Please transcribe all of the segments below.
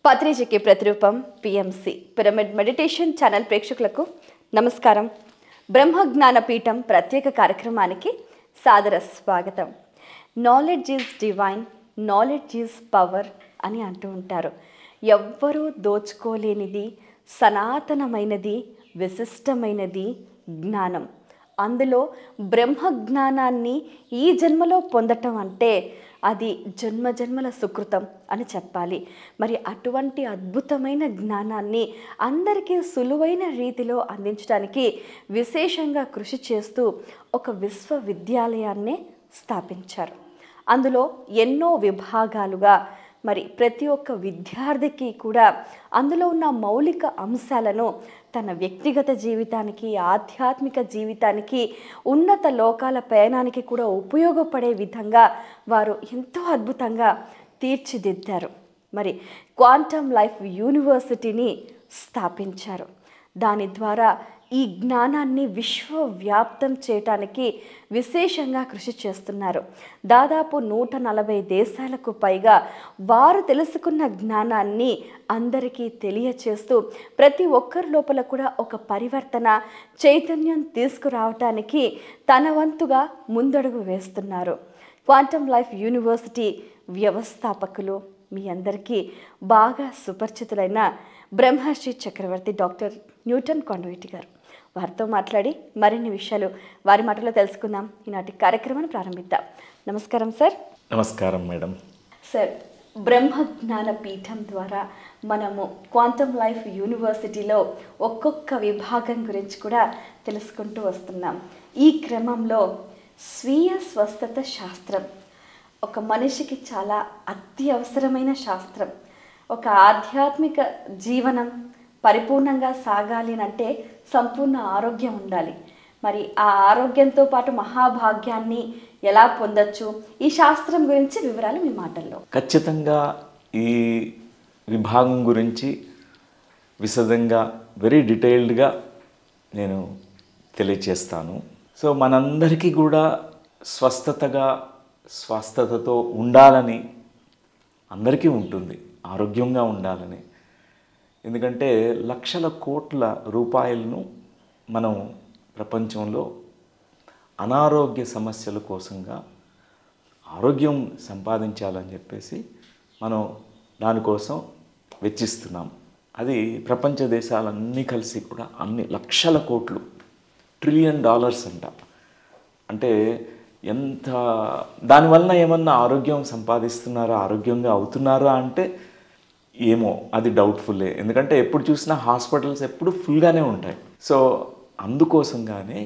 పత్రిజకి ప్రతిరూపం PMC pyramid meditation channel ప్రేక్షకులకు నమస్కారం. బ్రహ్మజ్ఞాన పీఠం ప్రత్యేక కార్యక్రమానికి సాదర స్వాగతం. Knowledge is divine, knowledge is power అని అంటూ ఉంటారు. ఎవ్వరూ దోచుకోలేనిది, సనాతనమైనది, విశిష్టమైనది జ్ఞానం. అందులో బ్రహ్మజ్ఞానాన్ని ఈ జన్మలో పొందటం అంటే అది జన్మజన్మల సుకృతం అని చెప్పాలి. మరి అటువంటి అద్భుతమైన జ్ఞానాన్ని అందరికీ సులువైన రీతిలో అందించడానికి విశేషంగా కృషి చేస్తూ ఒక విశ్వవిద్యాలయాన్నే స్థాపించారు. అందులో ఎన్నో విభాగాలుగా మరి ప్రతి ఒక్క విద్యార్థికి కూడా అందులో ఉన్న మౌలిక అంశాలను తన వ్యక్తిగత జీవితానికి, ఆధ్యాత్మిక జీవితానికి, ఉన్నత లోకాల ప్రయాణానికి కూడా ఉపయోగపడే విధంగా వారు ఎంతో అద్భుతంగా తీర్చిదిద్దారు. మరి క్వాంటమ్ లైఫ్ యూనివర్సిటీని స్థాపించారు. దాని ద్వారా ఈ జ్ఞానాన్ని విశ్వవ్యాప్తం చేయటానికి విశేషంగా కృషి చేస్తున్నారు. దాదాపు 140 దేశాలకు పైగా వారు తెలుసుకున్న జ్ఞానాన్ని అందరికీ తెలియచేస్తూ ప్రతి ఒక్కరి లోపల కూడా ఒక పరివర్తన, చైతన్యం తీసుకురావటానికి తన వంతుగా ముందడుగు వేస్తున్నారు. క్వాంటమ్ లైఫ్ యూనివర్సిటీ వ్యవస్థాపకులు మీ అందరికీ బాగా సుపరిచితులైన బ్రహ్మర్షి చక్రవర్తి డాక్టర్ న్యూటన్ కొండవీటి గారు. వారితో మాట్లాడి మరిన్ని విషయాలు వారి మాటలో తెలుసుకుందాం. ఈనాటి కార్యక్రమాన్ని ప్రారంభిద్దాం. నమస్కారం సార్. నమస్కారం మేడం. సార్, బ్రహ్మజ్ఞాన పీఠం ద్వారా మనము క్వాంటమ్ లైఫ్ యూనివర్సిటీలో ఒక్కొక్క విభాగం గురించి కూడా తెలుసుకుంటూ వస్తున్నాం. ఈ క్రమంలో స్వీయ స్వస్థత శాస్త్రం ఒక మనిషికి చాలా అత్యవసరమైన శాస్త్రం. ఒక ఆధ్యాత్మిక జీవనం పరిపూర్ణంగా సాగాలి అంటే సంపూర్ణ ఆరోగ్యం ఉండాలి. మరి ఆ ఆరోగ్యంతో పాటు మహాభాగ్యాన్ని ఎలా పొందొచ్చు, ఈ శాస్త్రం గురించి వివరాలు మీ మాటల్లో. ఖచ్చితంగా ఈ విభాగం గురించి విశదంగా వెరీ డీటెయిల్డ్గా నేను తెలియచేస్తాను. సో మనందరికీ కూడా స్వస్థతతో ఉండాలని అందరికీ ఉంటుంది, ఆరోగ్యంగా ఉండాలని. ఎందుకంటే లక్షల కోట్ల రూపాయలను మనం ప్రపంచంలో అనారోగ్య సమస్యల కోసంగా ఆరోగ్యం సంపాదించాలని చెప్పేసి మనం దానికోసం వెచ్చిస్తున్నాం. అది ప్రపంచ దేశాలన్నీ కలిసి కూడా అన్ని లక్షల కోట్లు, $1 ట్రిలియన్ అంట. అంటే ఎంత దానివల్ల ఏమన్నా ఆరోగ్యం సంపాదిస్తున్నారా, ఆరోగ్యంగా అవుతున్నారా అంటే ఏమో, అది డౌట్ఫుల్లే. ఎందుకంటే ఎప్పుడు చూసినా హాస్పిటల్స్ ఎప్పుడు ఫుల్గానే ఉంటాయి. సో అందుకోసంగానే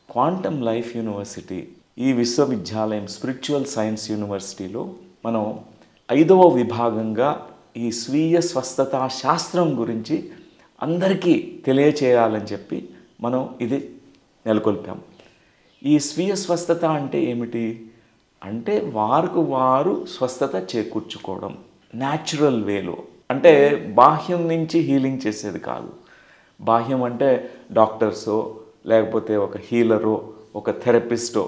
క్వాంటమ్ లైఫ్ యూనివర్సిటీ, ఈ విశ్వవిద్యాలయం స్పిరిచువల్ సైన్స్ యూనివర్సిటీలో మనం 5వ విభాగంగా ఈ స్వీయ స్వస్థత శాస్త్రం గురించి అందరికీ తెలియచేయాలని చెప్పి మనం ఇది నెలకొల్పాం. ఈ స్వీయ స్వస్థత అంటే ఏమిటి అంటే వారికి వారు స్వస్థత చేకూర్చుకోవడం న్యాచురల్ వేలో. అంటే బాహ్యం నుంచి హీలింగ్ చేసేది కాదు. బాహ్యం అంటే డాక్టర్సో లేకపోతే ఒక హీలరో ఒక థెరపిస్టో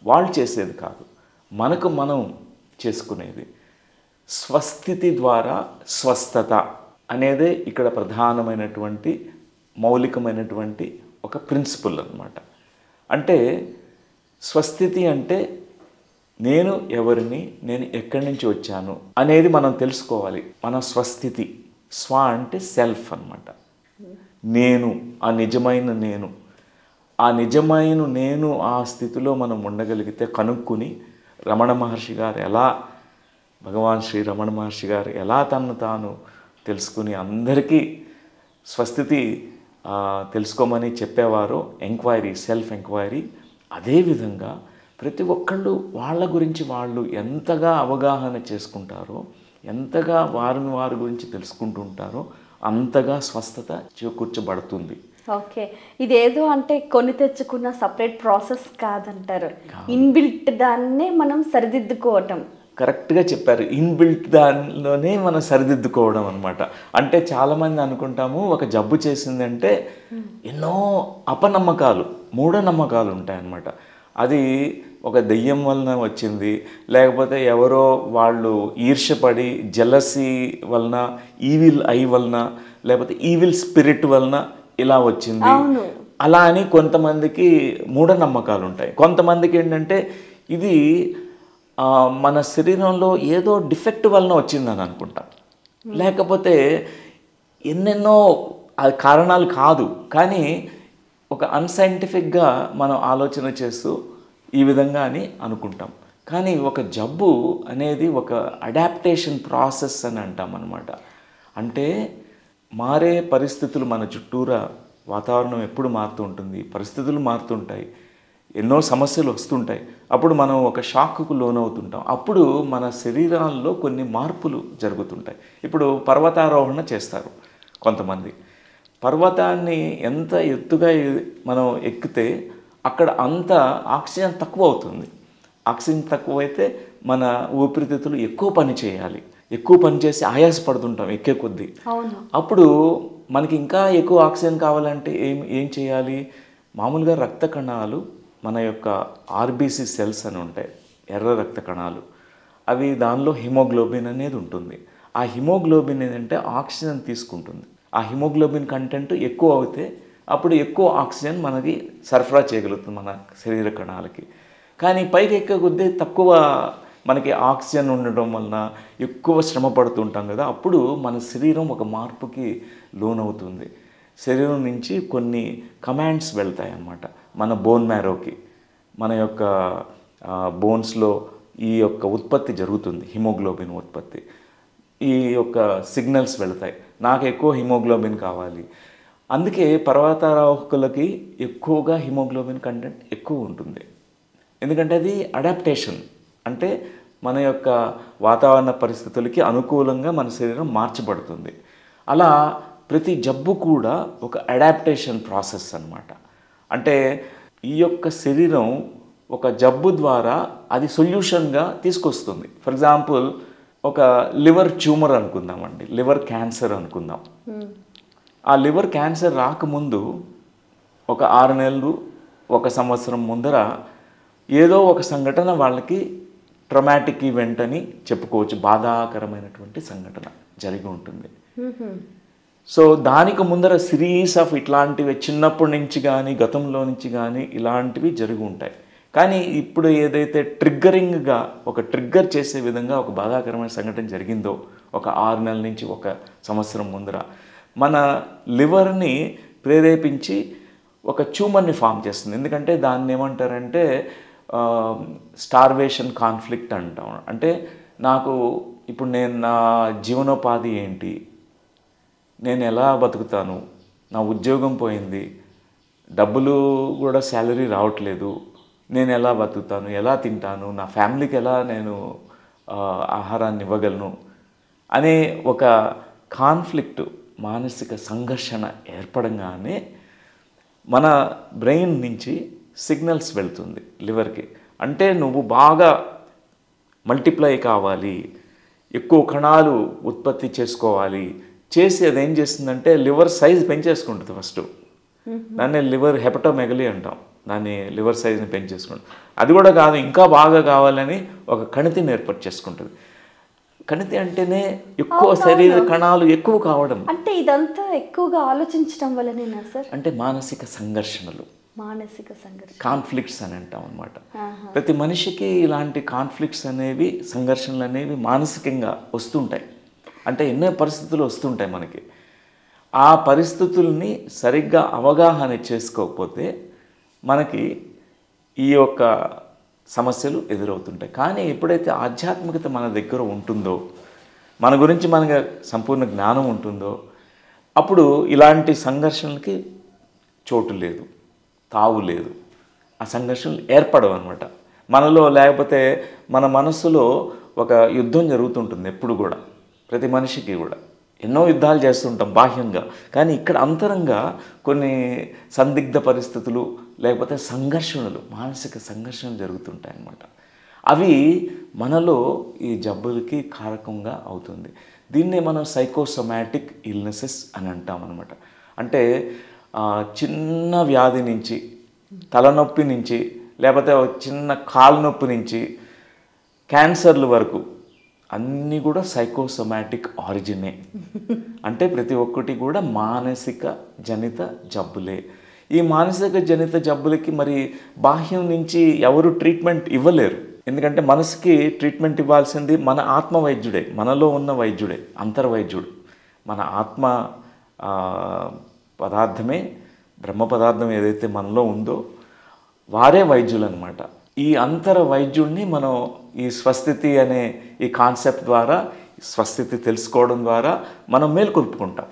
వాళ్ళు చేసేది కాదు, మనకు మనం చేసుకునేది. స్వస్థితి ద్వారా స్వస్థత అనేదే ఇక్కడ ప్రధానమైనటువంటి మౌలికమైనటువంటి ఒక ప్రిన్సిపల్ అన్నమాట. అంటే స్వస్థితి అంటే నేను ఎవరిని, నేను ఎక్కడి నుంచి వచ్చాను అనేది మనం తెలుసుకోవాలి. మన స్వస్థితి, స్వ అంటే సెల్ఫ్ అన్నమాట. నేను, ఆ నిజమైన నేను, ఆ నిజమైన నేను ఆ స్థితిలో మనం ఉండగలిగితే కనుక్కుని రమణ మహర్షి గారు ఎలా, భగవాన్ శ్రీ రమణ మహర్షి గారు ఎలా తనను తాను తెలుసుకుని అందరికీ స్వస్థితి తెలుసుకోమని చెప్పేవారో, ఎంక్వైరీ, సెల్ఫ్ ఎంక్వైరీ. అదేవిధంగా ప్రతి ఒక్కళ్ళు వాళ్ళ గురించి వాళ్ళు ఎంతగా అవగాహన చేసుకుంటారో, ఎంతగా వారి గురించి తెలుసుకుంటూ ఉంటారో అంతగా స్వస్థత చేకూర్చబడుతుంది. ఓకే, ఇదేదో అంటే కొని తెచ్చుకున్న సపరేట్ ప్రాసెస్ కాదంటారు, ఇన్బిల్ట్ దాన్నే మనం సరిదిద్దుకోవటం. కరెక్ట్గా చెప్పారు. ఇన్బిల్ట్ దానిలోనే మనం సరిదిద్దుకోవడం అనమాట. అంటే చాలామంది అనుకుంటాము ఒక జబ్బు చేసిందంటే ఎన్నో అపనమ్మకాలు, మూఢనమ్మకాలు ఉంటాయన్నమాట. అది ఒక దెయ్యం వలన వచ్చింది, లేకపోతే ఎవరో వాళ్ళు ఈర్ష్యపడి జెలసీ వలన, ఈవిల్ ఐ వలన, లేకపోతే ఈవిల్ స్పిరిట్ వలన ఇలా వచ్చింది అలా అని కొంతమందికి మూఢనమ్మకాలు ఉంటాయి. కొంతమందికి ఏంటంటే ఇది మన శరీరంలో ఏదో డిఫెక్ట్ వలన వచ్చిందని అనుకుంటాం, లేకపోతే ఎన్నెన్నో కారణాలు కాదు, కానీ ఒక అన్సైంటిఫిక్గా మనం ఆలోచన చేస్తూ ఈ విధంగా అని అనుకుంటాం. కానీ ఒక జబ్బు అనేది ఒక అడాప్టేషన్ ప్రాసెస్ అని అంటాం అన్నమాట. అంటే మారే పరిస్థితులు, మన చుట్టూరా వాతావరణం ఎప్పుడు మారుతూ ఉంటుంది, పరిస్థితులు మారుతుంటాయి, ఎన్నో సమస్యలు వస్తుంటాయి. అప్పుడు మనం ఒక షాక్కు లోనవుతుంటాం. అప్పుడు మన శరీరాల్లో కొన్ని మార్పులు జరుగుతుంటాయి. ఇప్పుడు పర్వతారోహణ చేస్తారు కొంతమంది. పర్వతాన్ని ఎంత ఎత్తుగా మనం ఎక్కితే అక్కడ అంత ఆక్సిజన్ తక్కువ అవుతుంది. ఆక్సిజన్ తక్కువైతే మన ఊపిరితిత్తులు ఎక్కువ పని చేయాలి, ఎక్కువ పని చేసి ఆయాసపడుతుంటాం ఎక్కే కొద్దీ. అప్పుడు మనకి ఇంకా ఎక్కువ ఆక్సిజన్ కావాలంటే ఏం చేయాలి? మామూలుగా రక్త కణాలు, మన యొక్క ఆర్బీసీ సెల్స్ అని ఉంటాయి, ఎర్ర రక్త కణాలు, అవి దానిలో హిమోగ్లోబిన్ అనేది ఉంటుంది. ఆ హిమోగ్లోబిన్ ఏంటంటే ఆక్సిజన్ తీసుకుంటుంది. ఆ హిమోగ్లోబిన్ కంటెంట్ ఎక్కువ అవుతే అప్పుడు ఎక్కువ ఆక్సిజన్ మనకి సరఫరా చేయగలుగుతుంది మన శరీర కణాలకి. కానీ పైకి ఎక్కే కొద్దీ తక్కువ మనకి ఆక్సిజన్ ఉండడం వలన ఎక్కువ శ్రమ పడుతుంటాం కదా, అప్పుడు మన శరీరం ఒక మార్పుకి లోనవుతుంది. శరీరం నుంచి కొన్ని కమాండ్స్ వెళ్తాయి అన్నమాట మన బోన్ మ్యారోకి. మన యొక్క బోన్స్లో ఈ యొక్క ఉత్పత్తి జరుగుతుంది, హిమోగ్లోబిన్ ఉత్పత్తి. ఈ యొక్క సిగ్నల్స్ వెళతాయి, నాకు ఎక్కువ హిమోగ్లోబిన్ కావాలి. అందుకే పర్వతారోహకులకి ఎక్కువగా హిమోగ్లోబిన్ కంటెంట్ ఎక్కువ ఉంటుంది. ఎందుకంటే అది అడాప్టేషన్, అంటే మన యొక్క వాతావరణ పరిస్థితులకి అనుకూలంగా మన శరీరం మార్చబడుతుంది. అలా ప్రతి జబ్బు కూడా ఒక అడాప్టేషన్ ప్రాసెస్ అన్నమాట. అంటే ఈ యొక్క శరీరం ఒక జబ్బు ద్వారా అది సొల్యూషన్గా తీసుకొస్తుంది. ఫర్ ఎగ్జాంపుల్ ఒక లివర్ ట్యూమర్ అనుకుందామండి, లివర్ క్యాన్సర్ అనుకుందాం. ఆ లివర్ క్యాన్సర్ రాకముందు ఒక 6 నెలలు, 1 సంవత్సరం ముందర ఏదో ఒక సంఘటన వాళ్ళకి ట్రమాటిక్ ఈవెంట్ అని చెప్పుకోవచ్చు, బాధాకరమైనటువంటి సంఘటన జరిగి ఉంటుంది. సో దానికి ముందర సిరీస్ ఆఫ్ ఇట్లాంటివి చిన్నప్పటి నుంచి కానీ గతంలో నుంచి కానీ ఇలాంటివి జరిగి ఉంటాయి. కానీ ఇప్పుడు ఏదైతే ట్రిగ్గరింగ్గా ఒక ట్రిగ్గర్ చేసే విధంగా ఒక బాధాకరమైన సంఘటన జరిగిందో ఒక 6 నెలల నుంచి 1 సంవత్సరం ముందర, మన లివర్ని ప్రేరేపించి ఒక ట్యూమర్ని ఫామ్ చేస్తుంది. ఎందుకంటే దాన్ని ఏమంటారంటే స్టార్వేషన్ కాన్ఫ్లిక్ట్ అంటాం. అంటే నాకు ఇప్పుడు నా జీవనోపాధి ఏంటి, నేను ఎలా బతుకుతాను, నా ఉద్యోగం పోయింది, డబ్బులు కూడా శాలరీ రావట్లేదు, నేను ఎలా బతుకుతాను, ఎలా తింటాను, నా ఫ్యామిలీకి ఎలా నేను ఆహారాన్ని ఇవ్వగలను అనే ఒక కాన్ఫ్లిక్ట్, మానసిక సంఘర్షణ ఏర్పడంగానే మన బ్రెయిన్ నుంచి సిగ్నల్స్ వెళ్తుంది లివర్కి. అంటే నువ్వు బాగా మల్టిప్లై కావాలి, ఎక్కువ కణాలు ఉత్పత్తి చేసుకోవాలి, చేసి అది ఏం చేస్తుందంటే లివర్ సైజ్ పెంచేసుకుంటుంది ఫస్ట్. దాన్ని లివర్ హెపటోమెగలీ అంటాం, దాన్ని లివర్ సైజ్ని పెంచేసుకుంటుంది. అది కూడా కాదు, ఇంకా బాగా కావాలని ఒక కణితిని ఏర్పాటు చేసుకుంటుంది. కణితి అంటేనే ఎక్కువ శరీర కణాలు ఎక్కువ కావడం. అంటే ఇదంతా ఎక్కువగా ఆలోచించడం వల్లనేనా సార్? అంటే మానసిక సంఘర్షణలు, మానసిక సంఘర్షణ, కాన్ఫ్లిక్ట్స్ అని అంటాం అన్నమాట. ప్రతి మనిషికి ఇలాంటి కాన్ఫ్లిక్ట్స్ అనేవి, సంఘర్షణలు అనేవి మానసికంగా వస్తుంటాయి. అంటే ఎన్నో పరిస్థితులు వస్తుంటాయి మనకి. ఆ పరిస్థితుల్ని సరిగ్గా అవగాహన చేసుకోకపోతే మనకి ఈ యొక్క సమస్యలు ఎదురవుతుంటాయి. కానీ ఎప్పుడైతే ఆధ్యాత్మికత మన దగ్గర ఉంటుందో, మన గురించి మనకు సంపూర్ణ జ్ఞానం ఉంటుందో, అప్పుడు ఇలాంటి సంఘర్షణలకి చోటు లేదు, తావు లేదు. ఆ సంఘర్షణలు ఏర్పడవు అనమాట మనలో. లేకపోతే మన మనస్సులో ఒక యుద్ధం జరుగుతుంటుంది ఎప్పుడు కూడా, ప్రతి మనిషికి కూడా ఎన్నో యుద్ధాలు చేస్తుంటాం బాహ్యంగా. కానీ ఇక్కడ అంతరంగా కొన్ని సందిగ్ధ పరిస్థితులు, లేకపోతే సంఘర్షణలు, మానసిక సంఘర్షణలు జరుగుతుంటాయి అన్నమాట. అవి మనలో ఈ జబ్బులకి కారకంగా అవుతుంది. దీన్నే మనం సైకోసోమాటిక్ ఇల్నెసెస్ అని అంటాం అన్నమాట. అంటే చిన్న వ్యాధి నుంచి, తలనొప్పి నుంచి, లేకపోతే ఒక చిన్న కాలు నొప్పి నుంచి క్యాన్సర్ల వరకు అన్నీ కూడా సైకోసోమాటిక్ ఆరిజినే. అంటే ప్రతి ఒక్కటి కూడా మానసిక జనిత జబ్బులే. ఈ మానసిక జనిత జబ్బులకి మరి బాహ్యం నుంచి ఎవరు ట్రీట్మెంట్ ఇవ్వలేరు. ఎందుకంటే మనసుకి ట్రీట్మెంట్ ఇవ్వాల్సింది మన ఆత్మ వైద్యుడే, మనలో ఉన్న వైద్యుడే, అంతర్వైద్యుడు. మన ఆత్మ పదార్థమే, బ్రహ్మ పదార్థం ఏదైతే మనలో ఉందో వారే వైద్యులు అనమాట. ఈ అంతర వైద్యుడిని మనం ఈ స్వస్థితి అనే ఈ కాన్సెప్ట్ ద్వారా, స్వస్థితి తెలుసుకోవడం ద్వారా మనం మేల్కొల్పుకుంటాం.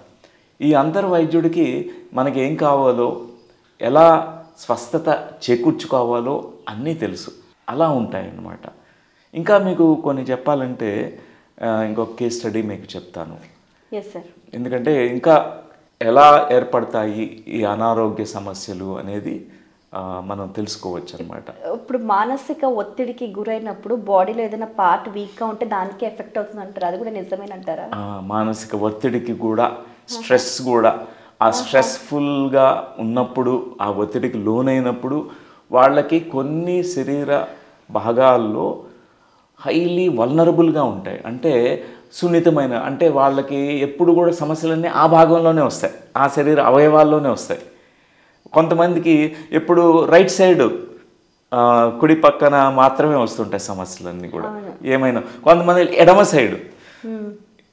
ఈ అంతర్వైద్యుడికి మనకి ఏం కావాలో, ఎలా స్వస్థత చేకూర్చుకోవాలో అన్నీ తెలుసు. అలా ఉంటాయన్నమాట. ఇంకా మీకు కొన్ని చెప్పాలంటే ఇంకొక కేస్ స్టడీ మీకు చెప్తాను. ఎందుకంటే ఇంకా ఎలా ఏర్పడతాయి ఈ అనారోగ్య సమస్యలు అనేది మనం తెలుసుకోవచ్చు అనమాట. ఇప్పుడు మానసిక ఒత్తిడికి గురైనప్పుడు బాడీలో ఏదైనా పార్ట్ వీక్గా ఉంటే దానికి ఎఫెక్ట్ అవుతుంది అంటారు, అది కూడా నిజమేనంటారా? మానసిక ఒత్తిడికి కూడా, స్ట్రెస్ కూడా, ఆ స్ట్రెస్ఫుల్గా ఉన్నప్పుడు, ఆ ఒత్తిడికి లోనైనప్పుడు వాళ్ళకి కొన్ని శరీర భాగాల్లో హైలీ వల్నరబుల్గా ఉంటాయి. అంటే సున్నితమైన, అంటే వాళ్ళకి ఎప్పుడు కూడా సమస్యలన్నీ ఆ భాగంలోనే వస్తాయి, ఆ శరీర అవయవాల్లోనే వస్తాయి. కొంతమందికి ఎప్పుడు రైట్ సైడ్ కుడి పక్కన మాత్రమే వస్తుంటాయి సమస్యలన్నీ కూడా. ఏమైనా కొంతమంది ఎడమ సైడు,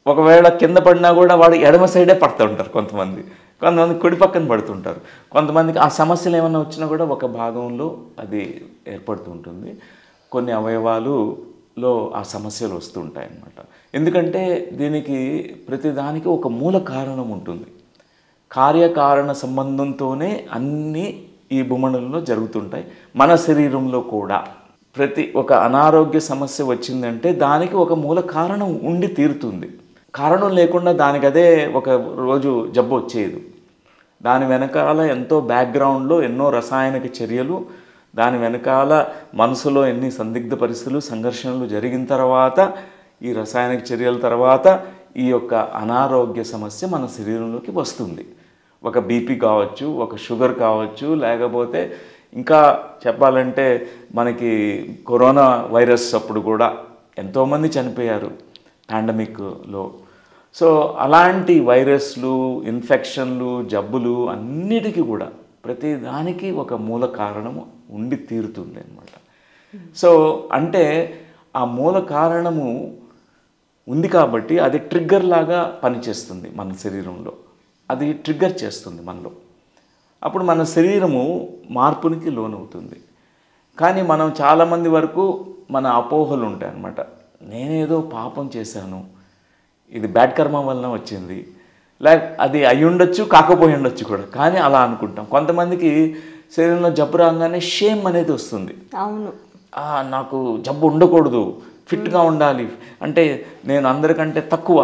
ఒకవేళ కింద పడినా కూడా వాడు ఎడమ సైడే పడుతూ ఉంటారు. కొంతమంది కుడి పక్కన పడుతుంటారు. కొంతమందికి ఆ సమస్యలు ఏమైనా వచ్చినా కూడా ఒక భాగంలో అది ఏర్పడుతూ ఉంటుంది. కొన్ని అవయవాలులో ఆ సమస్యలు వస్తూ ఉంటాయి అన్నమాట. ఎందుకంటే దీనికి ప్రతిదానికి ఒక మూల కారణం ఉంటుంది. కార్యకారణ సంబంధంతోనే అన్నీ ఈ భూమండలంలో జరుగుతుంటాయి. మన శరీరంలో కూడా ప్రతి ఒక అనారోగ్య సమస్య వచ్చిందంటే దానికి ఒక మూల కారణం ఉండి తీరుతుంది. కారణం లేకుండా దానికి అదే ఒక రోజు జబ్బు వచ్చేది. దాని వెనకాల ఎంతో బ్యాక్గ్రౌండ్లో ఎన్నో రసాయనిక చర్యలు, దాని వెనకాల మనసులో ఎన్ని సందిగ్ధ పరిస్థితులు, సంఘర్షణలు జరిగిన తర్వాత, ఈ రసాయనిక చర్యల తర్వాత ఈ యొక్క అనారోగ్య సమస్య మన శరీరంలోకి వస్తుంది. ఒక బీపీ కావచ్చు, ఒక షుగర్ కావచ్చు, లేకపోతే ఇంకా చెప్పాలంటే మనకి కరోనా వైరస్ అప్పుడు కూడా ఎంతోమంది చనిపోయారు పాండమిక్లో. సో అలాంటి వైరస్లు, ఇన్ఫెక్షన్లు, జబ్బులు అన్నిటికీ కూడా ప్రతి దానికి ఒక మూల కారణము ఉండి తీరుతుంది అన్నమాట. సో అంటే ఆ మూల కారణము ఉంది కాబట్టి అది ట్రిగ్గర్ లాగా పనిచేస్తుంది మన శరీరంలో, అది ట్రిగ్గర్ చేస్తుంది మనలో. అప్పుడు మన శరీరము మార్పునికి లోనవుతుంది. కానీ మనం చాలామంది వరకు మన అపోహలు ఉంటాయి అన్నమాట. నేనేదో పాపం చేశాను, ఇది బ్యాడ్ కర్మ వలన వచ్చింది, అది అయి ఉండొచ్చు, కాకపోయి ఉండొచ్చు కూడా, కానీ అలా అనుకుంటాం. కొంతమందికి శరీరంలో జబ్బు రాగానే షేమ్ అనేది వస్తుంది. అవును, నాకు జబ్బు ఉండకూడదు, ఫిట్గా ఉండాలి, అంటే నేను అందరికంటే తక్కువ,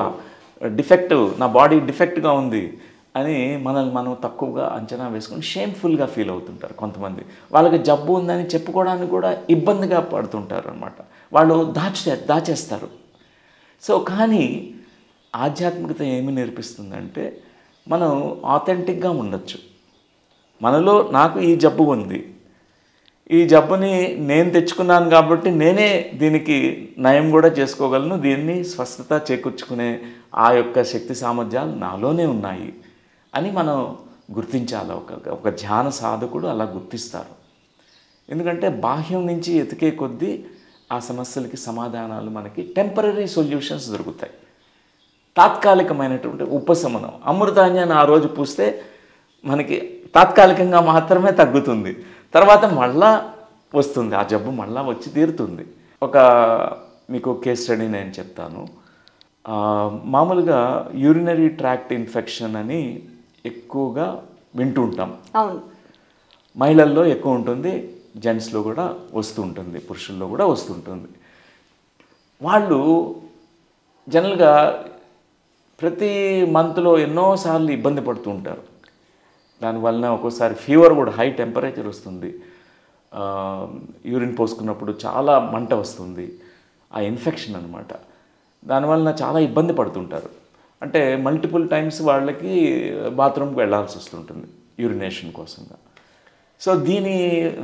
డిఫెక్ట్, నా బాడీ డిఫెక్ట్గా ఉంది అని మనల్ని మనం తక్కువగా అంచనా వేసుకొని షేమ్ఫుల్గా ఫీల్ అవుతుంటారు. కొంతమంది వాళ్ళకి జబ్బు ఉందని చెప్పుకోవడానికి కూడా ఇబ్బందిగా పడుతుంటారు అన్నమాట. వాళ్ళు దాచేస్తారు. సో కానీ ఆధ్యాత్మికత ఏమి నేర్పిస్తుందంటే మనం ఆథెంటిక్గా ఉండొచ్చు. మనలో నాకు ఈ జబ్బు ఉంది, ఈ జబ్బుని నేను తెచ్చుకున్నాను కాబట్టి నేనే దీనికి నయం కూడా చేసుకోగలను, దీన్ని స్వస్థత చేకూర్చుకునే ఆ యొక్క శక్తి సామర్థ్యాలు నాలోనే ఉన్నాయి అని మనం గుర్తించాలి. ఒక ధ్యాన సాధకుడు అలా గుర్తిస్తారు. ఎందుకంటే బాహ్యం నుంచి ఎతికే కొద్దీ ఆ సమస్యలకి సమాధానాలు మనకి టెంపరరీ సొల్యూషన్స్ దొరుకుతాయి. తాత్కాలికమైనటువంటి ఉపశమనం. అమృతాంజాన్ని ఆ రోజు పూస్తే మనకి తాత్కాలికంగా మాత్రమే తగ్గుతుంది, తర్వాత మళ్ళా వస్తుంది, ఆ జబ్బు మళ్ళా వచ్చి తీరుతుంది. మీకు కేస్ స్టడీ నేను చెప్తాను. మామూలుగా యూరినరీ ట్రాక్ట్ ఇన్ఫెక్షన్ అని ఎక్కువగా వింటుంటాం. అవును, మహిళల్లో ఎక్కువ ఉంటుంది, జెంట్స్లో కూడా వస్తూ ఉంటుంది, పురుషుల్లో కూడా వస్తుంటుంది. వాళ్ళు జనరల్గా ప్రతి మంత్లో ఎన్నోసార్లు ఇబ్బంది పడుతూ ఉంటారు. దానివల్ల ఒక్కోసారి ఫీవర్ కూడా, హై టెంపరేచర్ వస్తుంది, యూరిన్ పోసుకున్నప్పుడు చాలా మంట వస్తుంది, ఆ ఇన్ఫెక్షన్ అన్నమాట. దానివల్ల చాలా ఇబ్బంది పడుతుంటారు. అంటే మల్టిపుల్ టైమ్స్ వాళ్ళకి బాత్రూమ్కి వెళ్ళాల్సి వస్తుంటుంది యూరినేషన్ కోసంగా. సో దీని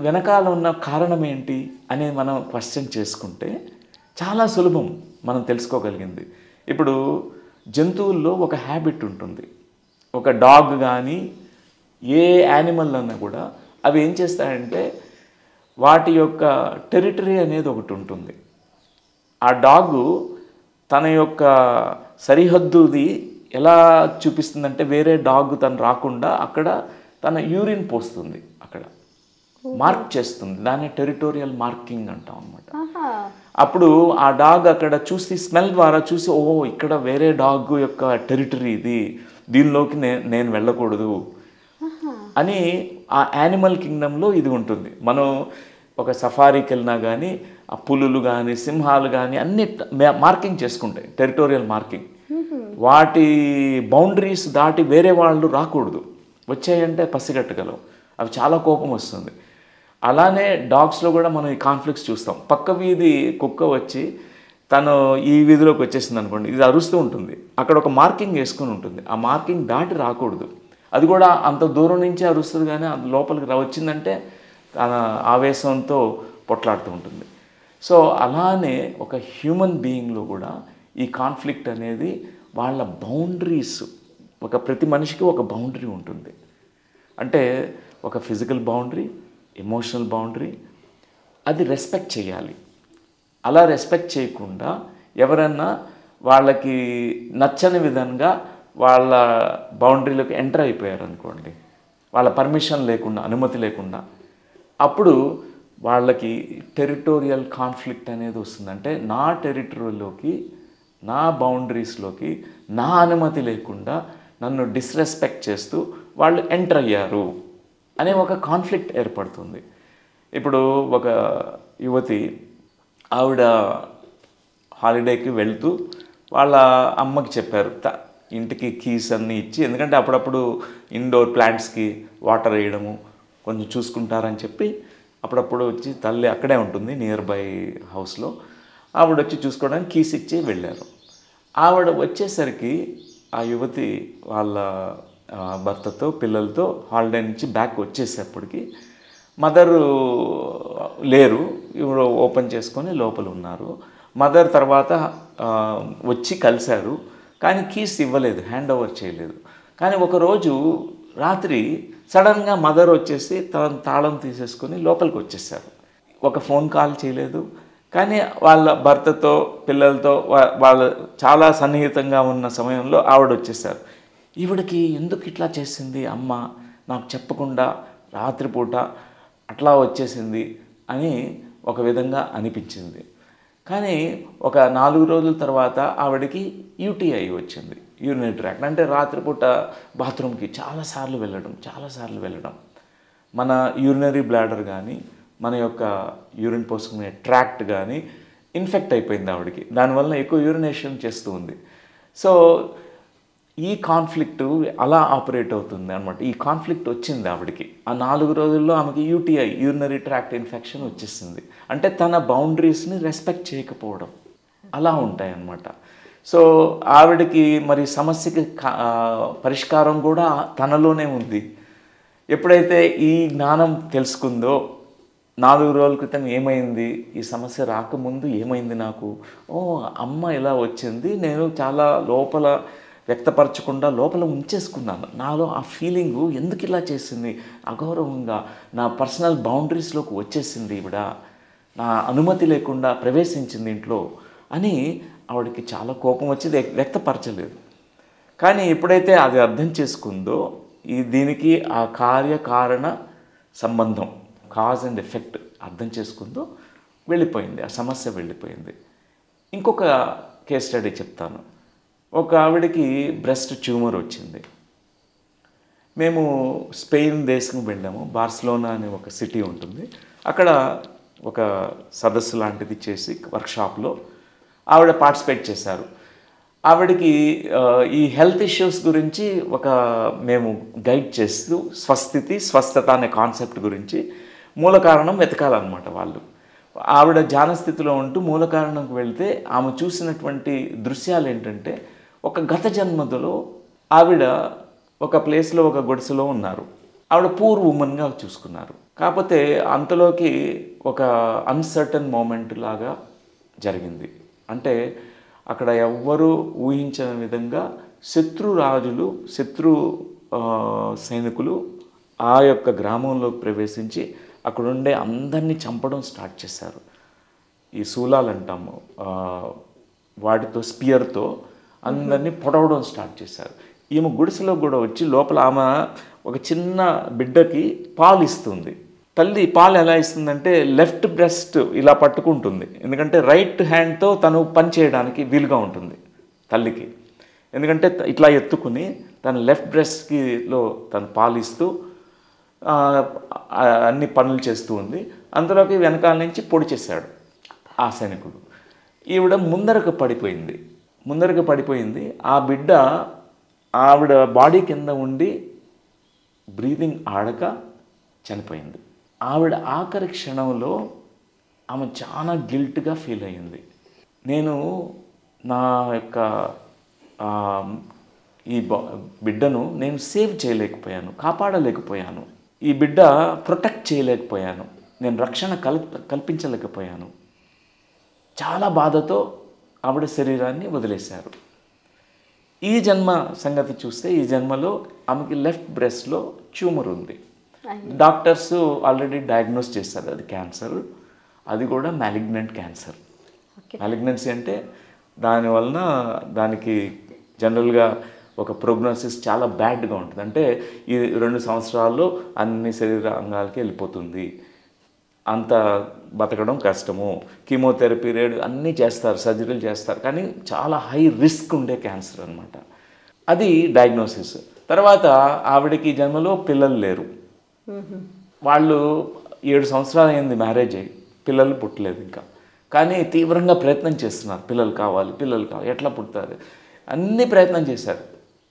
వెనకాల ఉన్న కారణం ఏంటి అనేది మనం క్వశ్చన్ చేసుకుంటే చాలా సులభం మనం తెలుసుకోగలిగింది. ఇప్పుడు జంతువుల్లో ఒక హ్యాబిట్ ఉంటుంది. ఒక డాగ్ కానీ ఏ యానిమల్ అన్నా కూడా అవి ఏం చేస్తాయంటే వాటి యొక్క టెరిటరీ అనేది ఒకటి ఉంటుంది. ఆ డాగు తన యొక్క సరిహద్దుది ఎలా చూపిస్తుందంటే వేరే డాగ్ తను రాకుండా అక్కడ తన యూరిన్ పోస్తుంది, అక్కడ మార్క్ చేస్తుంది. దాన్ని టెరిటోరియల్ మార్కింగ్ అంటాం అన్నమాట. అప్పుడు ఆ డాగ్ అక్కడ చూసి స్మెల్ ద్వారా చూసి ఓ ఇక్కడ వేరే డాగ్ యొక్క టెరిటరీ ఇది, దీనిలోకి నేను వెళ్ళకూడదు అని ఆ యానిమల్ కింగ్డంలో ఇది ఉంటుంది. మనం ఒక సఫారీకి వెళ్ళినా కానీ ఆ పులులు కానీ సింహాలు కానీ అన్ని మార్కింగ్ చేసుకుంటాయి, టెరిటోరియల్ మార్కింగ్. వాటి బౌండరీస్ దాటి వేరే వాళ్ళు రాకూడదు, వచ్చాయంటే పసిగట్టగలవు, అవి చాలా కోపం వస్తుంది. అలానే డాగ్స్లో కూడా మనం ఈ కాన్ఫ్లిక్ట్స్ చూస్తాం. పక్క వీధి కుక్క వచ్చి తను ఈ వీధిలోకి వచ్చేసింది అనుకోండి, ఇది అరుస్తూ ఉంటుంది, అక్కడ ఒక మార్కింగ్ వేసుకొని ఉంటుంది, ఆ మార్కింగ్ దాటి రాకూడదు. అది కూడా అంత దూరం నుంచే అరుస్తుంది, కానీ అది లోపలికి వచ్చిందంటే తన ఆవేశంతో పొట్లాడుతూ ఉంటుంది. సో అలానే ఒక హ్యూమన్ బీయింగ్లో కూడా ఈ కాన్ఫ్లిక్ట్ అనేది వాళ్ళ బౌండరీస్, ఒక ప్రతి మనిషికి ఒక బౌండరీ ఉంటుంది. అంటే ఒక ఫిజికల్ బౌండరీ, ఎమోషనల్ బౌండరీ, అది రెస్పెక్ట్ చేయాలి. అలా రెస్పెక్ట్ చేయకుండా ఎవరన్నా వాళ్ళకి నచ్చని విధంగా వాళ్ళ బౌండరీలోకి ఎంటర్ అయిపోయారు అనుకోండి, వాళ్ళ పర్మిషన్ లేకుండా, అనుమతి లేకుండా, అప్పుడు వాళ్ళకి టెరిటోరియల్ కాన్ఫ్లిక్ట్ అనేది వస్తుంది. అంటే నా టెరిటరీలోకి, నా బౌండరీస్లోకి నా అనుమతి లేకుండా నన్ను డిస్రెస్పెక్ట్ చేస్తూ వాళ్ళు ఎంటర్ అయ్యారు అనే ఒక కాన్ఫ్లిక్ట్ ఏర్పడుతుంది. ఇప్పుడు ఒక యువతి ఆవిడ హాలిడేకి వెళ్తూ వాళ్ళ అమ్మకి చెప్పారు ఇంటికి కీస్ అన్నీ ఇచ్చి, ఎందుకంటే అప్పుడప్పుడు ఇండోర్ ప్లాంట్స్కి వాటర్ వేయడము కొంచెం చూసుకుంటారని చెప్పి అప్పుడప్పుడు వచ్చి తల్లి అక్కడే ఉంటుంది నియర్ బై హౌస్లో, ఆవిడ వచ్చి చూసుకోవడానికి కీస్ ఇచ్చి వెళ్ళారు. ఆవిడ వచ్చేసరికి ఆ యువతి వాళ్ళ భర్తతో పిల్లలతో హాలిడే నుంచి బ్యాక్ వచ్చేసేపటికి మదరు లేరు, ఇవి ఓపెన్ చేసుకొని లోపల ఉన్నారు. మదర్ తర్వాత వచ్చి కలిశారు, కానీ కీస్ ఇవ్వలేదు, హ్యాండ్ ఓవర్ చేయలేదు. కానీ ఒకరోజు రాత్రి సడన్గా మదర్ వచ్చేసి తన తాళం తీసేసుకొని లోపలికి వచ్చేసారు. ఒక ఫోన్ కాల్ చేయలేదు, కానీ వాళ్ళ భర్తతో పిల్లలతో వాళ్ళు చాలా సన్నిహితంగా ఉన్న సమయంలో ఆవిడ వచ్చేసారు. ఈవిడికి ఎందుకు ఇట్లా చేసింది అమ్మ, నాకు చెప్పకుండా రాత్రిపూట అట్లా వచ్చేసింది అని ఒక విధంగా అనిపించింది. కానీ ఒక 4 రోజుల తర్వాత ఆవిడకి యూటీఐ వచ్చింది, యూరినరీ ట్రాక్ట్. అంటే రాత్రిపూట బాత్రూమ్కి చాలాసార్లు వెళ్ళడం, మన యూరినరీ బ్లాడర్ కానీ మన యొక్క యూరిన్ పోసుకునే ట్రాక్ట్ కానీ ఇన్ఫెక్ట్ అయిపోయింది ఆవిడకి, దానివల్ల ఎక్కువ యూరినేషన్ చేస్తూ ఉంది. సో ఈ కాన్ఫ్లిక్ట్ అలా ఆపరేట్ అవుతుంది అనమాట. ఈ కాన్ఫ్లిక్ట్ వచ్చింది ఆవిడకి. ఆ 4 రోజుల్లో ఆమెకి యూటీఐ, యూరినరీ ట్రాక్ట్ ఇన్ఫెక్షన్ వచ్చేసింది. అంటే తన బౌండరీస్ని రెస్పెక్ట్ చేయకపోవడం అలా ఉంటాయి అన్నమాట. సో ఆవిడకి మరి సమస్యకి పరిష్కారం కూడా తనలోనే ఉంది. ఎప్పుడైతే ఈ జ్ఞానం తెలుసుకుందో, 4 రోజుల క్రితం ఏమైంది, ఈ సమస్య రాకముందు ఏమైంది నాకు, అమ్మ ఇలా వచ్చింది, నేను చాలా లోపల వ్యక్తపరచకుండా లోపల ఉంచేసుకున్నాను, నాలో ఆ ఫీలింగు ఎందుకు ఇలా చేసింది, అగౌరవంగా నా పర్సనల్ బౌండరీస్లోకి వచ్చేసింది ఈవిడ, నా అనుమతి లేకుండా ప్రవేశించింది ఇంట్లో అని ఆవిడకి చాలా కోపం వచ్చేది, వ్యక్తపరచలేదు. కానీ ఎప్పుడైతే అది అర్థం చేసుకుందో, దీనికి ఆ కార్యకారణ సంబంధం, కాజ్ అండ్ ఎఫెక్ట్ అర్థం చేసుకుందో వెళ్ళిపోయింది, ఆ సమస్య వెళ్ళిపోయింది. ఇంకొక కేస్ స్టడీ చెప్తాను. ఒక ఆవిడకి బ్రెస్ట్ ట్యూమర్ వచ్చింది. మేము స్పెయిన్ దేశం వెళ్ళాము, బార్సిలోనా అనే ఒక సిటీ ఉంటుంది, అక్కడ ఒక సదస్సు లాంటిది చేసి వర్క్షాప్లో ఆవిడ పార్టిసిపేట్ చేశారు. ఆవిడకి ఈ హెల్త్ ఇష్యూస్ గురించి మేము గైడ్ చేస్తూ స్వస్థత అనే కాన్సెప్ట్ గురించి మూల కారణం వెతకాలన్నమాట వాళ్ళు. ఆవిడ ధ్యానస్థితిలో ఉంటూ మూల కారణంకి వెళ్తే ఆమె చూసినటువంటి దృశ్యాలు ఏంటంటే, ఒక గత జన్మలో ఆవిడ ఒక ప్లేస్లో ఒక గుడిసెలో ఉన్నారు. ఆవిడ పూర్ ఉమెన్గా చూసుకున్నారు. కాకపోతే అంతలోకి ఒక అన్సర్టన్ మూమెంట్ లాగా జరిగింది. అంటే అక్కడ ఎవ్వరూ ఊహించని విధంగా శత్రు సైనికులు ఆ యొక్క గ్రామంలోకి ప్రవేశించి అక్కడుండే అందరినీ చంపడం స్టార్ట్ చేశారు. ఈ శూలాలు అంటాము, వాటితో స్పియర్తో అందరినీ పొడవడం స్టార్ట్ చేశారు. ఈమె గుడిసెలో కూడా వచ్చి లోపల ఆమె ఒక చిన్న బిడ్డకి పాలు ఇస్తుంది. తల్లి పాలు ఎలా ఇస్తుందంటే లెఫ్ట్ బ్రెస్ట్ ఇలా పట్టుకుంటుంది, ఎందుకంటే రైట్ హ్యాండ్తో తను పని చేయడానికి వీలుగా ఉంటుంది తల్లికి. ఎందుకంటే ఇట్లా ఎత్తుకుని తన లెఫ్ట్ బ్రెస్ట్లో తను పాలు ఇస్తూ అన్ని పనులు చేస్తూ ఉంది. అందులోకి వెనకాల నుంచి పొడి చేశాడు ఆ సైనికుడు. ఈవిడ ముందరకు పడిపోయింది. ఆ బిడ్డ ఆవిడ బాడీ కింద ఉండి బ్రీతింగ్ ఆడక చనిపోయింది. ఆవిడ ఆఖరి క్షణంలో ఆమె చాలా గిల్ట్గా ఫీల్ అయ్యింది. నేను నా యొక్క ఈ బిడ్డను నేను సేవ్ చేయలేకపోయాను, కాపాడలేకపోయాను, ఈ బిడ్డ ప్రొటెక్ట్ చేయలేకపోయాను, నేను రక్షణ కల్పించలేకపోయాను. చాలా బాధతో ఆవిడ శరీరాన్ని వదిలేశారు. ఈ జన్మ సంగతి చూస్తే ఈ జన్మలో ఆమెకి లెఫ్ట్ బ్రెస్ట్లో ట్యూమర్ ఉంది. డాక్టర్స్ ఆల్రెడీ డయాగ్నోస్ చేశారు అది క్యాన్సర్, అది కూడా మ్యాలిగ్నెంట్ క్యాన్సర్. మ్యాలిగ్నెన్సీ అంటే దానివలన దానికి జనరల్గా ఒక ప్రోగ్నోసిస్ చాలా బ్యాడ్గా ఉంటుంది. అంటే ఈ 2 సంవత్సరాల్లో అన్ని శరీర అంగాలకి వెళ్ళిపోతుంది, అంత బతకడం కష్టము, కీమోథెరపీ రేడ్ అన్నీ చేస్తారు, సర్జరీలు చేస్తారు, కానీ చాలా హై రిస్క్ ఉండే క్యాన్సర్ అనమాట. అది డయాగ్నోసిస్. తర్వాత ఆవిడకి జన్మలో పిల్లలు లేరు. వాళ్ళు 7 సంవత్సరాలు అయింది మ్యారేజ్ అయ్యి, పిల్లలు పుట్టలేదు ఇంకా. కానీ తీవ్రంగా ప్రయత్నం చేస్తున్నారు, పిల్లలు కావాలి, ఎట్లా పుడతారు, అన్ని ప్రయత్నం చేశారు,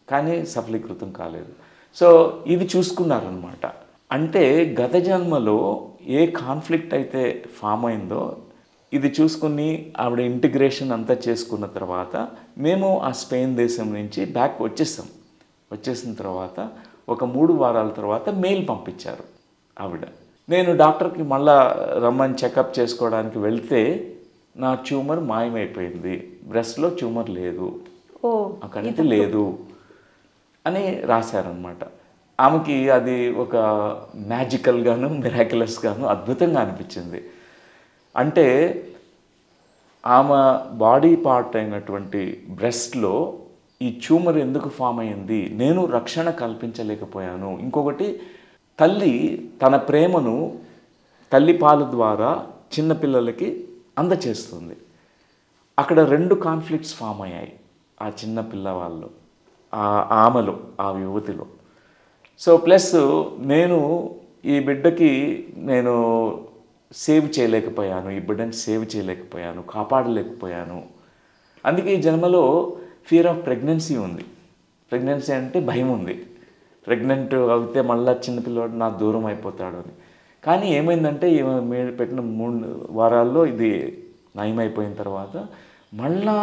కానీ సఫలీకృతం కాలేదు. సో ఇది చూసుకున్నారనమాట. అంటే గత జన్మలో ఏ కాన్ఫ్లిక్ట్ అయితే ఫామ్ అయిందో ఇది చూసుకుని ఆవిడ ఇంటిగ్రేషన్ అంతా చేసుకున్న తర్వాత మేము ఆ స్పెయిన్ దేశం నుంచి బ్యాక్ వచ్చేసిన తర్వాత ఒక 3 వారాల తర్వాత మెయిల్ పంపించారు ఆవిడ. నేను డాక్టర్కి మళ్ళా రమ్మని చెకప్ చేసుకోవడానికి వెళ్తే నా ట్యూమర్ మాయమైపోయింది, బ్రెస్ట్లో ట్యూమర్ లేదు, కణితి లేదు అని రాశారనమాట. ఆమెకి అది ఒక మ్యాజికల్గాను మిరాక్యులస్గాను అద్భుతంగా అనిపించింది. అంటే ఆమె బాడీ పార్ట్ అయినటువంటి బ్రెస్ట్లో ఈ ట్యూమర్ ఎందుకు ఫామ్ అయింది, నేను రక్షణ కల్పించలేకపోయాను. ఇంకొకటి, తల్లి తన ప్రేమను తల్లి పాల ద్వారా చిన్నపిల్లలకి అందచేస్తుంది. అక్కడ 2 కాన్ఫ్లిక్ట్స్ ఫామ్ అయ్యాయి ఆ చిన్న పిల్లవాళ్ళు, ఆమెలో, ఆ యువతిలో. సో ప్లస్ నేను ఈ బిడ్డకి నేను సేవ్ చేయలేకపోయాను, ఈ బిడ్డని సేవ్ చేయలేకపోయాను, కాపాడలేకపోయాను. అందుకే ఈ జన్మలో ఫియర్ ఆఫ్ ప్రెగ్నెన్సీ ఉంది. ప్రెగ్నెన్సీ అంటే భయం ఉంది, ప్రెగ్నెంట్ అయితే మళ్ళీ చిన్నపిల్లవాడు నా దూరం అయిపోతాడు అని. కానీ ఏమైందంటే మీరు పెట్టిన 3 వారాల్లో ఇది నయమైపోయిన తర్వాత మళ్ళా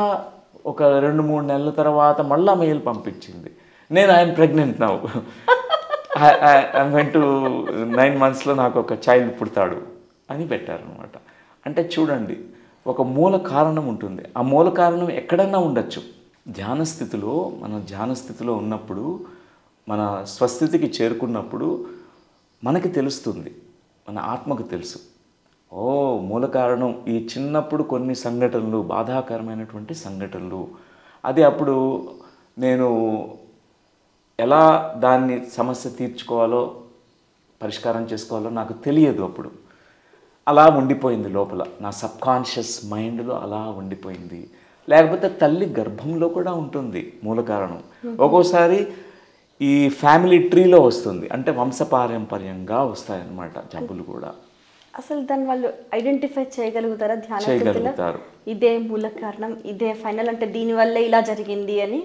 ఒక 2-3 నెలల తర్వాత మళ్ళా మెయిల్ పంపించింది, నేను I'm pregnant now, I went to 9 monthsలో నాకు ఒక చైల్డ్ పుడతాడు అని పెట్టారనమాట. అంటే చూడండి, ఒక మూల కారణం ఉంటుంది. ఆ మూల కారణం ఎక్కడన్నా ఉండొచ్చు. మన ధ్యానస్థితిలో ఉన్నప్పుడు, మన స్వస్థితికి చేరుకున్నప్పుడు మనకి తెలుస్తుంది, మన ఆత్మకు తెలుసు, మూల కారణం ఈ చిన్నప్పుడు కొన్ని సంఘటనలు, బాధాకరమైనటువంటి సంఘటనలు. అది అప్పుడు నేను ఎలా దాన్ని సమస్య తీర్చుకోవాలో, పరిష్కారం చేసుకోవాలో నాకు తెలియదు. అప్పుడు అలా ఉండిపోయింది లోపల, నా సబ్కాన్షియస్ మైండ్లో అలా ఉండిపోయింది. లేకపోతే తల్లి గర్భంలో కూడా ఉంటుంది మూల కారణం. ఒక్కోసారి ఈ ఫ్యామిలీ ట్రీలో వస్తుంది, అంటే వంశపారంపర్యంగా వస్తాయన్నమాట జబ్బులు కూడా. అసలు దాన్ని వాళ్ళు ఐడెంటిఫై చేయగలుగుతారా ధ్యాన చేయగలుగుతారు, ఇదే మూల కారణం, ఇదే ఫైనల్, అంటే దీనివల్లే ఇలా జరిగింది అని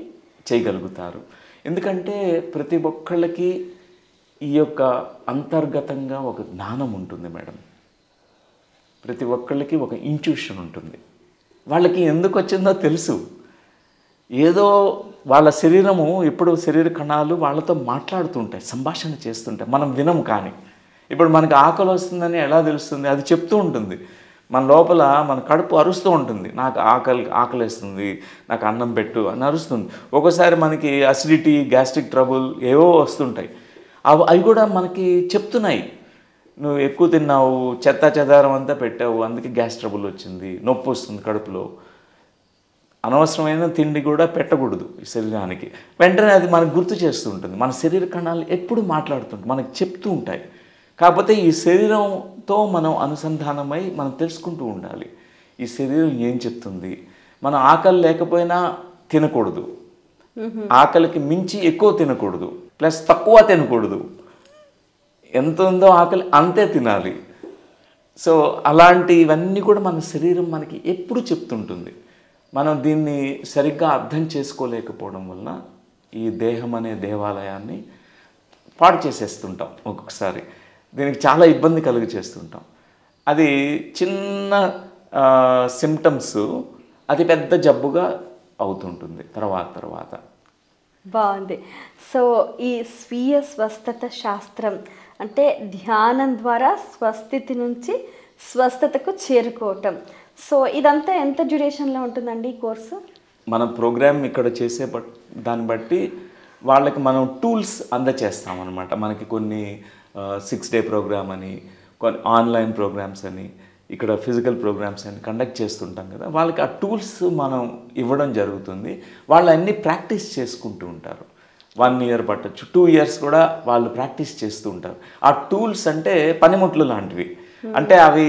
చేయగలుగుతారు. ఎందుకంటే ప్రతి ఒక్కళ్ళకి ఈ యొక్క అంతర్గతంగా ఒక జ్ఞానం ఉంటుంది మేడం. ప్రతి ఒక్కళ్ళకి ఒక ఇంట్యూషన్ ఉంటుంది, వాళ్ళకి ఎందుకు వచ్చిందో తెలుసు. ఏదో వాళ్ళ శరీరము ఎప్పుడు శరీర కణాలు వాళ్ళతో మాట్లాడుతుంటాయి, సంభాషణ చేస్తుంటాయి, మనం వినము. కానీ ఇప్పుడు మనకి ఆకలి వస్తుందని ఎలా తెలుస్తుంది? అది చెప్తూ ఉంటుంది. మన లోపల మన కడుపు అరుస్తూ ఉంటుంది, నాకు ఆకలేస్తుంది, నాకు అన్నం పెట్టు అని అరుస్తుంది. ఒక్కోసారి మనకి అసిడిటీ, గ్యాస్ట్రిక్ ట్రబుల్ ఏవో వస్తుంటాయి. అవి కూడా మనకి చెప్తున్నాయి, నువ్వు ఎక్కువ తిన్నావు, చెదారం అంతా పెట్టావు, అందుకే గ్యాస్ ట్రబుల్ వచ్చింది, నొప్పి వస్తుంది కడుపులో. అనవసరమైన తిండి కూడా పెట్టకూడదు ఈ శరీరానికి. వెంటనే అది మనకు గుర్తు చేస్తూ ఉంటుంది. మన శరీర కణాలు ఎప్పుడు మాట్లాడుతుంటాయి, మనకు చెప్తూ ఉంటాయి. కాకపోతే ఈ శరీరంతో మనం అనుసంధానమై మనం తెలుసుకుంటూ ఉండాలి, ఈ శరీరం ఏం చెప్తుంది. మనం ఆకలి లేకపోయినా తినకూడదు, ఆకలికి మించి ఎక్కువ తినకూడదు, ప్లస్ తక్కువ తినకూడదు. ఎంత ఉందో ఆకలి అంతే తినాలి. సో అలాంటివన్నీ కూడా మన శరీరం మనకి ఎప్పుడు చెప్తుంటుంది. మనం దీన్ని సరిగ్గా అర్థం చేసుకోలేకపోవడం వలన ఈ దేహం అనే దేవాలయాన్ని పాడు చేసేస్తుంటాం. ఒక్కొక్కసారి దీనికి చాలా ఇబ్బంది కలుగు చేస్తుంటాం. అది చిన్న సిమ్టమ్స్ అది పెద్ద జబ్బుగా అవుతుంటుంది తర్వాత. బాగుంది. సో ఈ స్వీయ స్వస్థత శాస్త్రం అంటే ధ్యానం ద్వారా స్వస్థితి నుంచి స్వస్థతకు చేరుకోవటం. సో ఇదంతా ఎంత డ్యూరేషన్లో ఉంటుందండి ఈ కోర్సు? మన ప్రోగ్రామ్ ఇక్కడ చేసే దాన్ని బట్టి వాళ్ళకి మనం టూల్స్ అందచేస్తామన్నమాట. మనకి కొన్ని 6 డే ప్రోగ్రామ్ అని, కొన్ని ఆన్లైన్ ప్రోగ్రామ్స్ అని, ఇక్కడ ఫిజికల్ ప్రోగ్రామ్స్ అని కండక్ట్ చేస్తుంటాం కదా. వాళ్ళకి ఆ టూల్స్ మనం ఇవ్వడం జరుగుతుంది. వాళ్ళు అన్నీ ప్రాక్టీస్ చేసుకుంటూ ఉంటారు. 1 ఇయర్ పట్టచ్చు, 2 ఇయర్స్ కూడా వాళ్ళు ప్రాక్టీస్ చేస్తూ ఉంటారు. ఆ టూల్స్ అంటే పనిముట్లు లాంటివి. అంటే అవి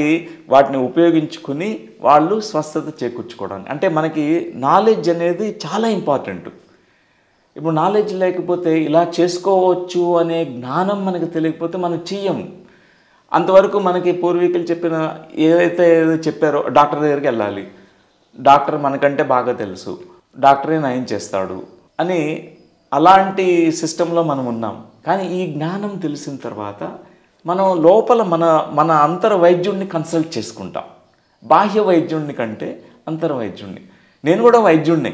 వాటిని ఉపయోగించుకుని వాళ్ళు స్వస్థత చేకూర్చుకోవడానికి. అంటే మనకి నాలెడ్జ్ అనేది చాలా ఇంపార్టెంట్. ఇప్పుడు నాలెడ్జ్ లేకపోతే ఇలా చేసుకోవచ్చు అనే జ్ఞానం మనకు తెలియకపోతే మనం చెయ్యము. అంతవరకు మనకి పూర్వీకులు చెప్పిన ఏదైతే చెప్పారో, డాక్టర్ దగ్గరికి వెళ్ళాలి, డాక్టర్ మనకంటే బాగా తెలుసు, డాక్టరే నయం చేస్తాడు అని అలాంటి సిస్టంలో మనం ఉన్నాం. కానీ ఈ జ్ఞానం తెలిసిన తర్వాత మనం లోపల మన అంతర వైద్యుడిని కన్సల్ట్ చేసుకుంటాం. బాహ్య వైద్యుడిని కంటే అంతర వైద్యుడిని. నేను కూడా వైద్యుడిని.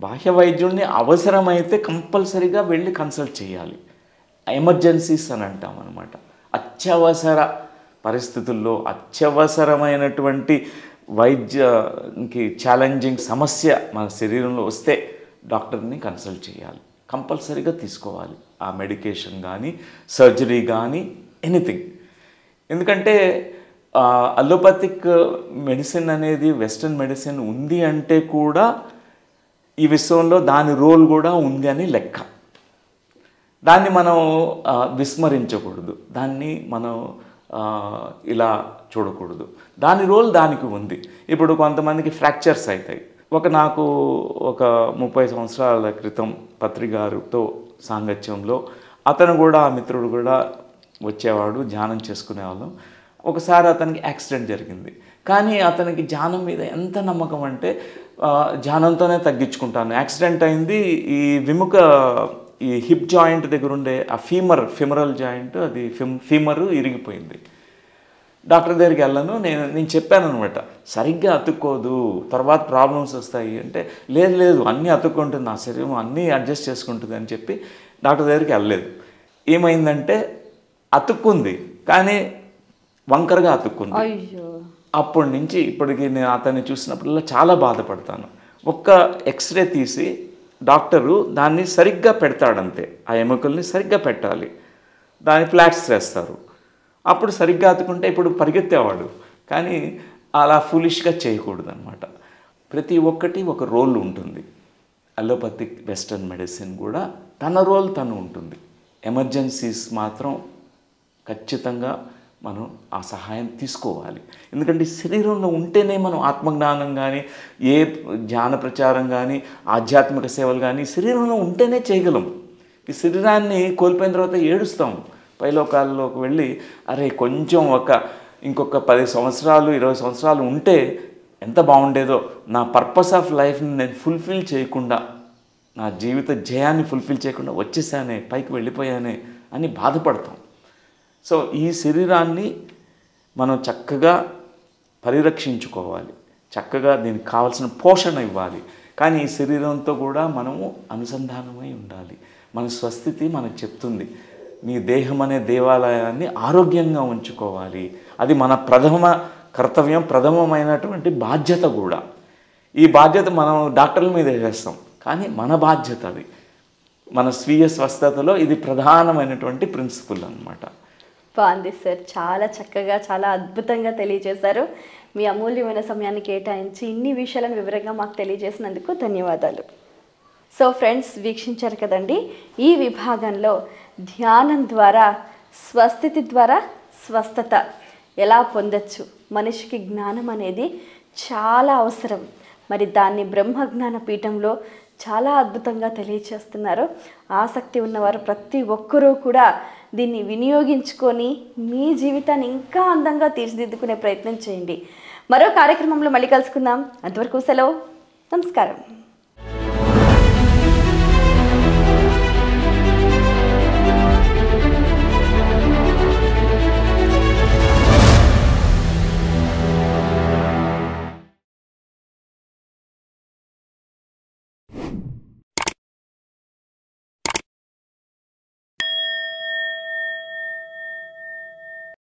బాహ్య వైద్యుడిని అవసరమైతే కంపల్సరీగా వెళ్ళి కన్సల్ట్ చేయాలి. ఎమర్జెన్సీస్ అని అంటాం అనమాట. అత్యవసర పరిస్థితుల్లో అత్యవసరమైనటువంటి వైద్యకి ఛాలెంజింగ్ సమస్య మన శరీరంలో వస్తే డాక్టర్ని కన్సల్ట్ చేయాలి, కంపల్సరీగా తీసుకోవాలి. ఆ మెడికేషన్ కానీ, సర్జరీ కానీ, ఎనీథింగ్. ఎందుకంటే అలోపతిక్ మెడిసిన్ అనేది వెస్ట్రన్ మెడిసిన్ ఉంది అంటే కూడా ఈ విశ్వంలో దాని రోల్ కూడా ఉంది అని లెక్క. దాన్ని మనం విస్మరించకూడదు, దాన్ని మనం ఇలా చూడకూడదు. దాని రోల్ దానికి ఉంది. ఇప్పుడు కొంతమందికి ఫ్రాక్చర్స్ అవుతాయి. నాకు ఒక 30 సంవత్సరాల క్రితం పత్రికారుతో సాంగత్యంలో అతను కూడా, ఆ మిత్రుడు కూడా వచ్చేవాడు, ధ్యానం చేసుకునేవాళ్ళం. ఒకసారి అతనికి యాక్సిడెంట్ జరిగింది. కానీ అతనికి ధ్యానం మీద ఎంత నమ్మకం అంటే ధ్యానంతోనే తగ్గించుకుంటాను. యాక్సిడెంట్ అయింది, ఈ హిప్ జాయింట్ దగ్గర ఉండే ఆ ఫిమరల్ జాయింట్, అది ఫీమర్ ఇరిగిపోయింది. డాక్టర్ దగ్గరికి వెళ్ళాను. నేను చెప్పాను అనమాట, సరిగ్గా అతుక్కోదు, తర్వాత ప్రాబ్లమ్స్ వస్తాయి అంటే, లేదు అన్నీ అతుక్కుంటుంది, నా శరీరం అన్నీ అడ్జస్ట్ చేసుకుంటుంది అని చెప్పి డాక్టర్ దగ్గరికి వెళ్ళలేదు. ఏమైందంటే అతుక్కుంది, కానీ వంకరగా అతుక్కుంది. అప్పటి నుంచి ఇప్పటికి నేను అతన్ని చూసినప్పుడల్లా చాలా బాధపడతాను. ఒక్క ఎక్స్రే తీసి డాక్టరు దాన్ని సరిగ్గా పెడతాడంతే, ఆ ఎముకల్ని సరిగ్గా పెట్టాలి, దాన్ని ఫ్లాట్స్ వేస్తారు, అప్పుడు సరిగ్గా అతుకుంటే ఇప్పుడు పరిగెత్తేవాడు. కానీ అలా ఫులిష్గా చేయకూడదు అనమాట. ప్రతి ఒక్కటి ఒక రోల్ ఉంటుంది. అలోపతిక్ వెస్టర్న్ మెడిసిన్ కూడా తన రోల్ తను ఉంటుంది. ఎమర్జెన్సీస్ మాత్రం ఖచ్చితంగా మనం ఆ సహాయం తీసుకోవాలి. ఎందుకంటే శరీరంలో ఉంటేనే మనం ఆత్మజ్ఞానం కానీ, ఏ ధ్యాన ప్రచారం కానీ, ఆధ్యాత్మిక సేవలు కానీ శరీరంలో ఉంటేనే చేయగలం. ఈ శరీరాన్ని కోల్పోయిన తర్వాత ఏడుస్తాం. పైలోకాల్లోకి వెళ్ళి అరే కొంచెం ఇంకొక 10 సంవత్సరాలు 20 సంవత్సరాలు ఉంటే ఎంత బాగుండేదో, నా పర్పస్ ఆఫ్ లైఫ్ని నేను ఫుల్ఫిల్ చేయకుండా, నా జీవిత జయాన్ని ఫుల్ఫిల్ చేయకుండా వచ్చేసానే, పైకి వెళ్ళిపోయానే అని బాధపడతాం. సో ఈ శరీరాన్ని మనం చక్కగా పరిరక్షించుకోవాలి, చక్కగా దీనికి కావాల్సిన పోషణ ఇవ్వాలి. కానీ ఈ శరీరంతో కూడా మనము అనుసంధానమై ఉండాలి. మన స్వస్థితి మనకు చెప్తుంది, నీ దేహం అనే దేవాలయాన్ని ఆరోగ్యంగా ఉంచుకోవాలి. అది మన ప్రథమ కర్తవ్యం, ప్రథమమైనటువంటి బాధ్యత కూడా. ఈ బాధ్యత మనం డాక్టర్ల మీద వేస్తాం, కానీ మన బాధ్యత అది. మన స్వీయ స్వస్థతలో ఇది ప్రధానమైనటువంటి ప్రిన్సిపల్ అన్నమాట. బాగుంది సార్, చాలా చక్కగా చాలా అద్భుతంగా తెలియజేశారు. మీ అమూల్యమైన సమయాన్ని కేటాయించి ఇన్ని విషయాలను వివరంగా మాకు తెలియజేసినందుకు ధన్యవాదాలు. సో ఫ్రెండ్స్, వీక్షించారు కదండి, ఈ విభాగంలో ధ్యానం ద్వారా స్వస్థితి ద్వారా స్వస్థత ఎలా పొందొచ్చు, మనిషికి జ్ఞానం అనేది చాలా అవసరం. మరి దాన్ని బ్రహ్మజ్ఞాన పీఠంలో చాలా అద్భుతంగా తెలియచేస్తున్నారు. ఆసక్తి ఉన్నవారు ప్రతి ఒక్కరూ కూడా దీన్ని వినియోగించుకొని మీ జీవితాన్ని ఇంకా అందంగా తీర్చిదిద్దుకునే ప్రయత్నం చేయండి. మరో కార్యక్రమంలో మళ్ళీ కలుసుకుందాం. అంతవరకు సెలవు. నమస్కారం.